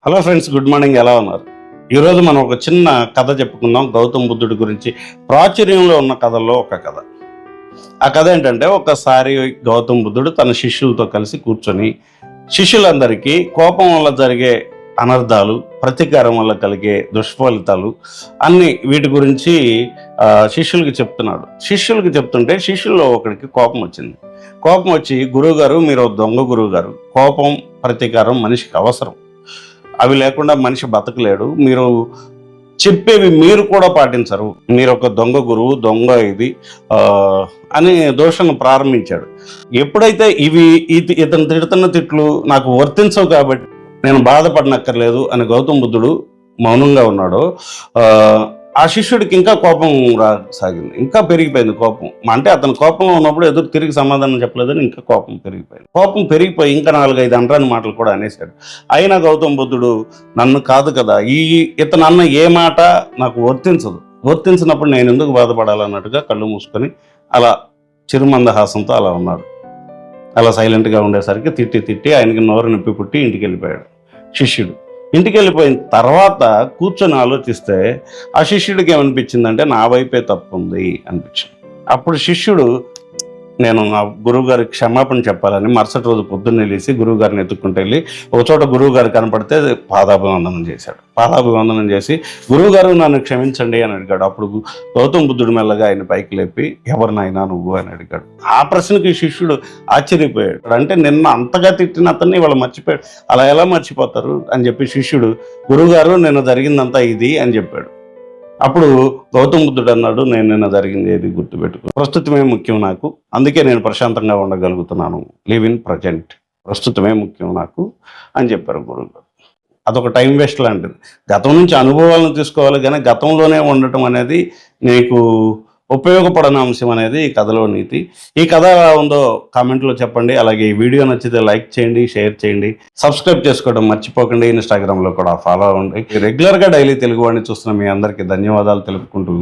Hello friends, good morning. ఎలా ఉన్నారు? ఈరోజు మనం ఒక చిన్న కథ చెప్పుకుందాం. గౌతమ బుద్ధుడి గురించి ప్రాచుర్యంలో ఉన్న కథల్లో ఒక కథ. ఆ కథ ఏంటంటే, ఒకసారి గౌతమ బుద్ధుడు తన శిష్యులతో కలిసి కూర్చొని శిష్యులందరికీ కోపం వల్ల జరిగే అనర్థాలు, ప్రతీకారం వల్ల కలిగే దుష్ఫలితాలు అన్ని వీటి గురించి శిష్యులకి చెప్తున్నాడు. శిష్యులకి చెప్తుంటే శిష్యుల్లో ఒకడికి కోపం వచ్చింది. కోపం వచ్చి, గురువుగారు మీరు దొంగ గురువుగారు, కోపం ప్రతీకారం మనిషికి అవసరం, అవి లేకుండా మనిషి బతకలేడు, మీరు చెప్పేవి మీరు కూడా పాటించరు, మీరు ఒక దొంగ గురువు, దొంగ ఇది అని దోషను ప్రారంభించాడు. ఎప్పుడైతే ఇతను తిడుతున్న తిట్లు నాకు వర్తించవు కాబట్టి నేను బాధపడనక్కర్లేదు అని గౌతమ బుద్ధుడు మౌనంగా ఉన్నాడో, ఆ శిష్యుడికి ఇంకా కోపం రాసాగింది. ఇంకా పెరిగిపోయింది కోపం. అంటే అతను కోపంలో ఉన్నప్పుడు ఎదురు తిరిగి సమాధానం చెప్పలేదని ఇంకా కోపం పెరిగిపోయి ఇంకా 4-5 అనరాని మాటలు కూడా అనేశాడు. అయినా గౌతమ బుద్ధుడు, నన్ను కాదు కదా, ఇతను అన్న ఏ మాట నాకు వర్తించినప్పుడు నేను ఎందుకు బాధపడాలన్నట్టుగా కళ్ళు మూసుకొని అలా చిరుమందహాసంతో అలా ఉన్నాడు. అలా సైలెంట్గా ఉండేసరికి తిట్టి ఆయనకి నోరు నొప్పి పుట్టి ఇంటికి వెళ్ళిపోయాడు శిష్యుడు. ఇంటికి వెళ్ళిపోయిన తర్వాత కూర్చొని ఆలోచిస్తే ఆ శిష్యుడికి ఏమనిపించిందంటే, నా వైపే తప్పు ఉంది అనిపించింది. అప్పుడు శిష్యుడు, నేను నా గురువుగారికి క్షమాపణ చెప్పాలని మరుసటి రోజు పొద్దున్నే లేచి గురువుగారిని ఎత్తుక్కుంటూ వెళ్ళి ఒక చోట గురువుగారు కనపడితే పాదాభివందనం చేశాడు. పాదాభివందనం చేసి, గురువుగారు నన్ను క్షమించండి అని అడిగాడు. అప్పుడు గౌతమ బుద్ధుడు మెల్లగా ఆయన పైకి లేపి, ఎవరినైనా నువ్వు అని అడిగాడు. ఆ ప్రశ్నకి శిష్యుడు ఆశ్చర్యపోయాడు. అంటే నిన్న అంతగా తిట్టిన అతన్ని వాళ్ళు మర్చిపోయాడు, అలా ఎలా మర్చిపోతారు అని చెప్పి శిష్యుడు, గురువుగారు నిన్న జరిగిందంతా ఇది అని చెప్పాడు. అప్పుడు గౌతమ బుద్ధుడు అన్నాడు, నేను నిన్న జరిగింది ఏది గుర్తుపెట్టుకో, ప్రస్తుతమే ముఖ్యం నాకు, అందుకే నేను ప్రశాంతంగా ఉండగలుగుతున్నాను, లివ్ ఇన్ ప్రజెంట్, ప్రస్తుతమే ముఖ్యం నాకు అని చెప్పారు గురువుగారు. అదొక టైం వేస్ట్ లాంటిది. గతం నుంచి అనుభవాలను తీసుకోవాలి, కానీ గతంలోనే ఉండటం అనేది నీకు ఉపయోగపడని అంశం అనేది ఈ కథలో నీతి. ఈ కథ ఎలా ఉందో కామెంట్లో చెప్పండి. అలాగే ఈ వీడియో నచ్చితే లైక్ చేయండి, షేర్ చేయండి, సబ్స్క్రైబ్ చేసుకోవడం మర్చిపోకండి. ఇన్స్టాగ్రామ్లో కూడా ఫాలో అవ్వండి. రెగ్యులర్గా డైలీ తెలుగు వాడిని చూస్తున్న మీ అందరికీ ధన్యవాదాలు తెలుపుకుంటూ